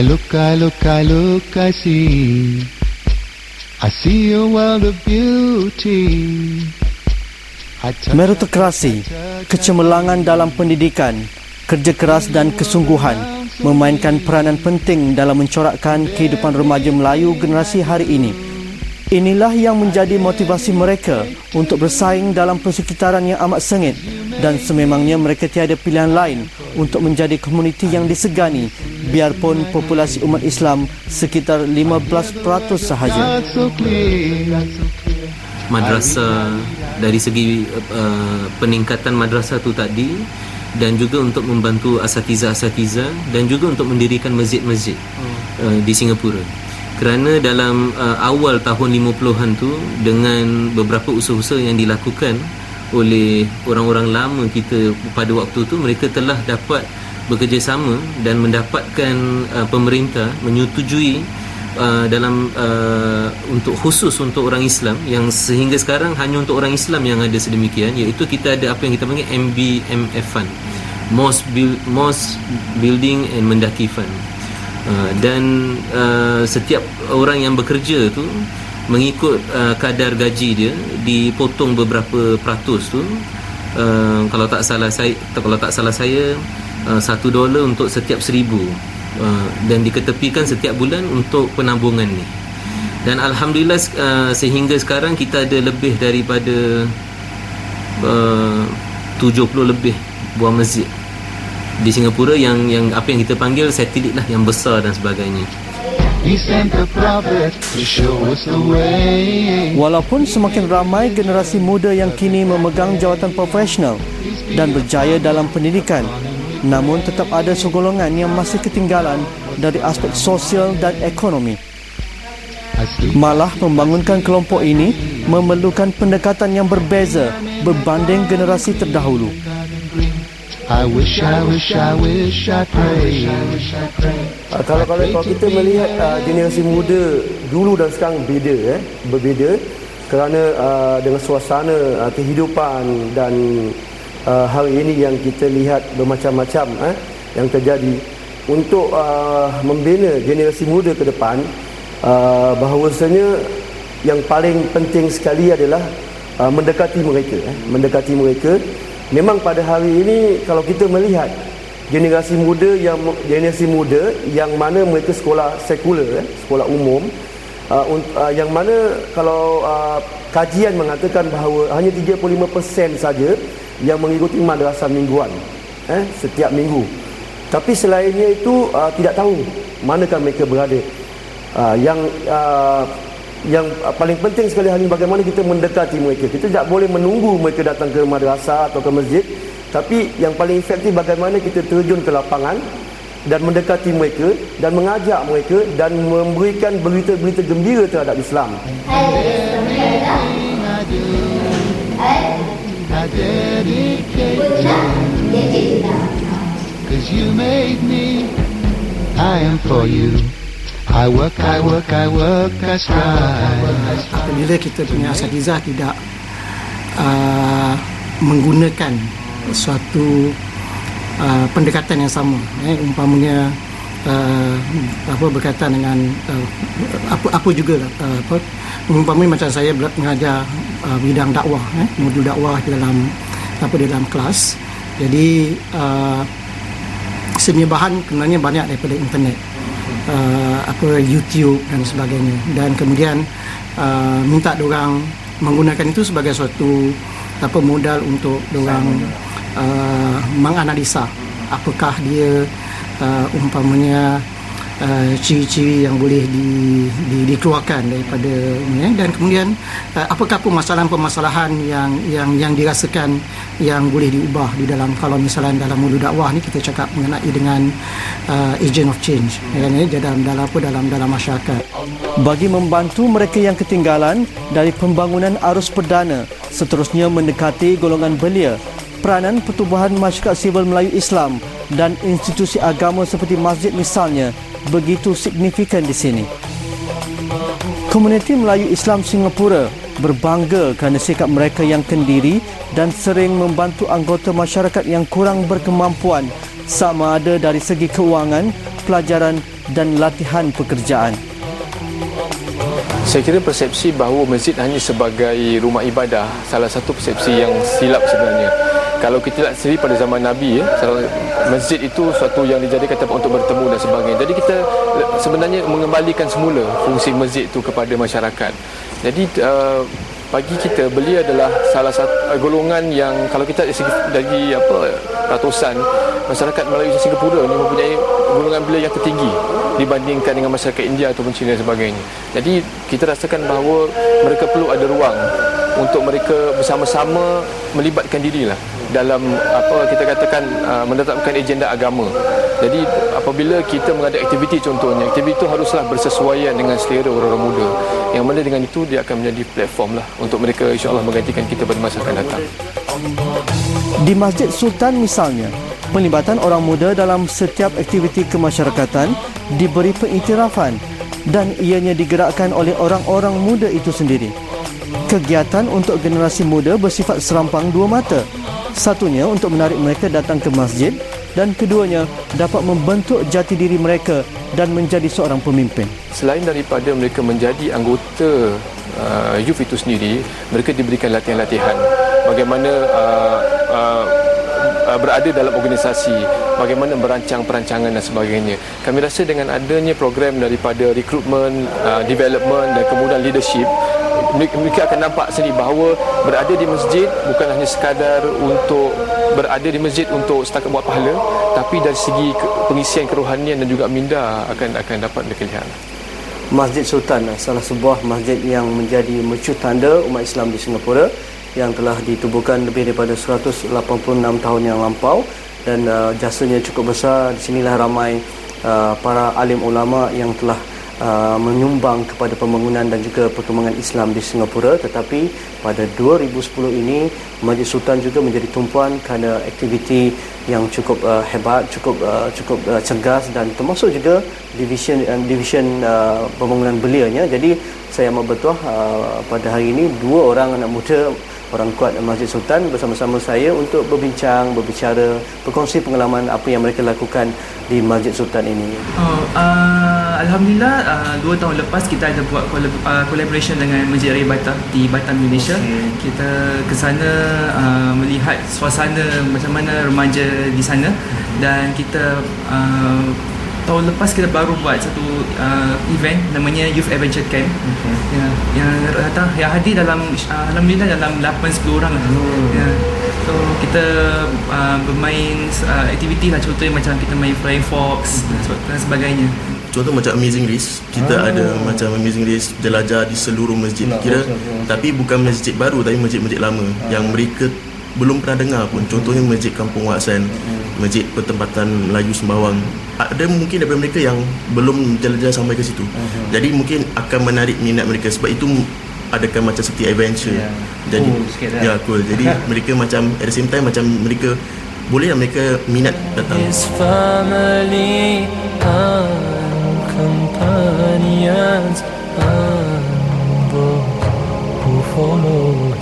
I look, I see a world of beauty. Meritokrasi, kecemerlangan dalam pendidikan, kerja keras dan kesungguhan memainkan peranan penting dalam mencorakkan kehidupan remaja Melayu generasi hari ini. Inilah yang menjadi motivasi mereka untuk bersaing dalam persekitaran yang amat sengit dan sememangnya mereka tiada pilihan lain untuk menjadi komuniti yang disegani biarpun populasi umat Islam sekitar 15% sahaja. Madrasah dari segi peningkatan madrasah tu tadi dan juga untuk membantu asatiza-asatiza dan juga untuk mendirikan masjid-masjid di Singapura. Kerana dalam awal tahun 50-an tu dengan beberapa usaha-usaha yang dilakukan oleh orang-orang lama kita pada waktu tu, mereka telah dapat bekerjasama dan mendapatkan pemerintah menyetujui dalam untuk khusus untuk orang Islam yang sehingga sekarang hanya untuk orang Islam yang ada sedemikian, iaitu kita ada apa yang kita panggil MBMF Fund, Mosque Building and Mendaki Fund. Dan setiap orang yang bekerja tu mengikut kadar gaji dia dipotong beberapa peratus tu. Kalau tak salah saya $1 untuk setiap 1,000 dan diketepikan setiap bulan untuk penambungan ni. Dan alhamdulillah sehingga sekarang kita ada lebih daripada 70 lebih buah masjid di Singapura yang apa yang kita panggil satelit lah, yang besar dan sebagainya. Walaupun semakin ramai generasi muda yang kini memegang jawatan profesional dan berjaya dalam pendidikan, namun tetap ada segolongan yang masih ketinggalan dari aspek sosial dan ekonomi. Malah membangunkan kelompok ini memerlukan pendekatan yang berbeza berbanding generasi terdahulu. I wish I pray. Kalau kita melihat generasi muda dulu dan sekarang berbeza kerana dengan suasana kehidupan dan hari ini yang kita lihat bermacam-macam yang terjadi. Untuk membina generasi muda ke depan, bahawasanya yang paling penting sekali adalah mendekati mereka. Memang pada hari ini kalau kita melihat generasi muda yang mana mereka sekolah sekular, sekolah umum, yang mana kalau kajian mengatakan bahawa hanya 35% saja yang mengikuti madrasah mingguan setiap minggu. Tapi selainnya itu tidak tahu manakah mereka berada. Yang paling penting sekali hari ini bagaimana kita mendekati mereka. Kita tidak boleh menunggu mereka datang ke madrasah atau ke masjid, tapi yang paling efektif bagaimana kita terjun ke lapangan dan mendekati mereka dan mengajak mereka dan memberikan berita-berita gembira terhadap Islam. Cause you made me, I am for you. I work, I strive. Apabila kita punya asatizah tidak menggunakan suatu pendekatan yang sama, umpamanya berkaitan dengan umpamanya macam saya mengajar bidang dakwah, modul dakwah dalam kelas. Jadi sebenarnya bahan sebenarnya banyak daripada internet, YouTube dan sebagainya, dan kemudian minta diorang menggunakan itu sebagai suatu modal untuk diorang menganalisa apakah dia umpamanya ciri-ciri yang boleh dikeluarkan daripada ini, dan kemudian apakah permasalahan-permasalahan yang dirasakan yang boleh diubah di dalam, kalau misalnya dalam modul dakwah ni kita cakap mengenai dengan agent of change, dalam masyarakat. Bagi membantu mereka yang ketinggalan dari pembangunan arus perdana, seterusnya mendekati golongan belia, peranan Pertubuhan Masyarakat Sivil Melayu Islam dan institusi agama seperti masjid misalnya begitu signifikan di sini. Komuniti Melayu Islam Singapura berbangga kerana sikap mereka yang kendiri dan sering membantu anggota masyarakat yang kurang berkemampuan, sama ada dari segi keuangan, pelajaran dan latihan pekerjaan. Saya kira persepsi bahawa masjid hanya sebagai rumah ibadah salah satu persepsi yang silap sebenarnya. Kalau kita lihat sendiri pada zaman Nabi, masjid itu suatu yang dijadikan tempat untuk bertemu dan sebagainya. Jadi kita sebenarnya mengembalikan semula fungsi masjid itu kepada masyarakat. Jadi bagi kita, belia adalah salah satu golongan yang kalau kita dari ratusan masyarakat Melayu di Singapura ini mempunyai golongan belia yang tertinggi dibandingkan dengan masyarakat India ataupun China dan sebagainya. Jadi kita rasakan bahawa mereka perlu ada ruang untuk mereka bersama-sama melibatkan dirilah dalam kita katakan menetapkan agenda agama. Jadi apabila kita mengadakan aktiviti, contohnya aktiviti itu haruslah bersesuaian dengan selera orang-orang muda, yang mana dengan itu dia akan menjadi platform lah untuk mereka insya-Allah menggantikan kita pada masa akan datang. Di Masjid Sultan misalnya, pelibatan orang muda dalam setiap aktiviti kemasyarakatan diberi pengiktirafan dan ianya digerakkan oleh orang-orang muda itu sendiri. Kegiatan untuk generasi muda bersifat serampang dua mata. Satunya untuk menarik mereka datang ke masjid dan keduanya dapat membentuk jati diri mereka dan menjadi seorang pemimpin. Selain daripada mereka menjadi anggota youth itu sendiri, mereka diberikan latihan-latihan bagaimana berada dalam organisasi, bagaimana merancang perancangan dan sebagainya. Kami rasa dengan adanya program daripada recruitment, development dan kemudian leadership, mereka akan nampak sendiri bahawa berada di masjid bukan hanya sekadar untuk berada di masjid untuk setakat buat pahala, tapi dari segi pengisian kerohanian dan juga minda akan dapat mereka lihat. Masjid Sultan, salah sebuah masjid yang menjadi mercu tanda umat Islam di Singapura yang telah ditubuhkan lebih daripada 186 tahun yang lampau dan jasanya cukup besar. Di sinilah ramai para alim ulama yang telah menyumbang kepada pembangunan dan juga perkembangan Islam di Singapura. Tetapi pada 2010 ini Masjid Sultan juga menjadi tumpuan kerana aktiviti yang cukup hebat, cukup cergas dan termasuk juga division pembangunan belianya. Jadi saya amat bertuah pada hari ini dua orang anak muda, orang kuat Masjid Sultan bersama-sama saya untuk berbicara, berkongsi pengalaman apa yang mereka lakukan di Masjid Sultan ini. Alhamdulillah 2 tahun lepas kita ada buat collaboration dengan Masjid Raya Batam di Batam, Malaysia. Kita ke sana melihat suasana macam mana remaja di sana dan kita tahun lepas kita baru buat satu event namanya Youth Adventure Camp. Yang hadir dalam alhamdulillah dalam 8-10 orang lah. So kita bermain aktiviti lah, contohnya macam kita main flying fox dan sebagainya. Contoh macam Amazing Race, kita ada macam Amazing Race jelajah di seluruh masjid kira, tapi bukan masjid baru tapi masjid-masjid lama yang mereka belum pernah dengar pun. Contohnya Masjid Kampung Wak Hassan, Masjid Pertempatan Melayu Sembawang. Ada mungkin daripada mereka yang belum jelajah sampai ke situ. Jadi mungkin akan menarik minat mereka, sebab itu adakan macam seperti adventure. Jadi cool. Jadi mereka macam at the same time macam mereka bolehlah mereka minat datang. His family and companions and those who follow